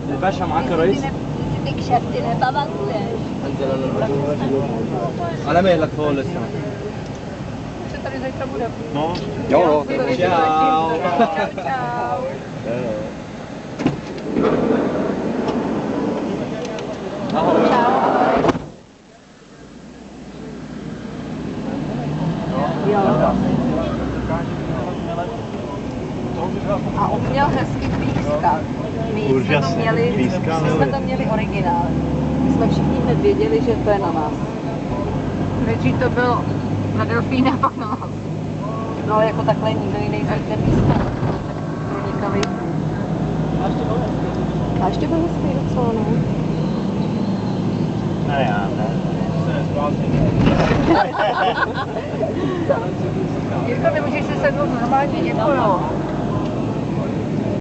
الباشا معاك يا ريس؟ اكتشفت ان بابا كولاش على مهلك خالص Czy to jest problem? No. Jo, Ciao. Ciao. A on měl hezký píska. My jsme to měli originál. My jsme všichni hned věděli, že to je na nás. Nejdřív to bylo na delfíny a pak na nás. No ale jako takhle nikdo jiný ten píska. Pronikavý. A ještě byl hezký docela, no. Ne, já ne. Jirko, nemůžeš si sednout normálně, děkuju.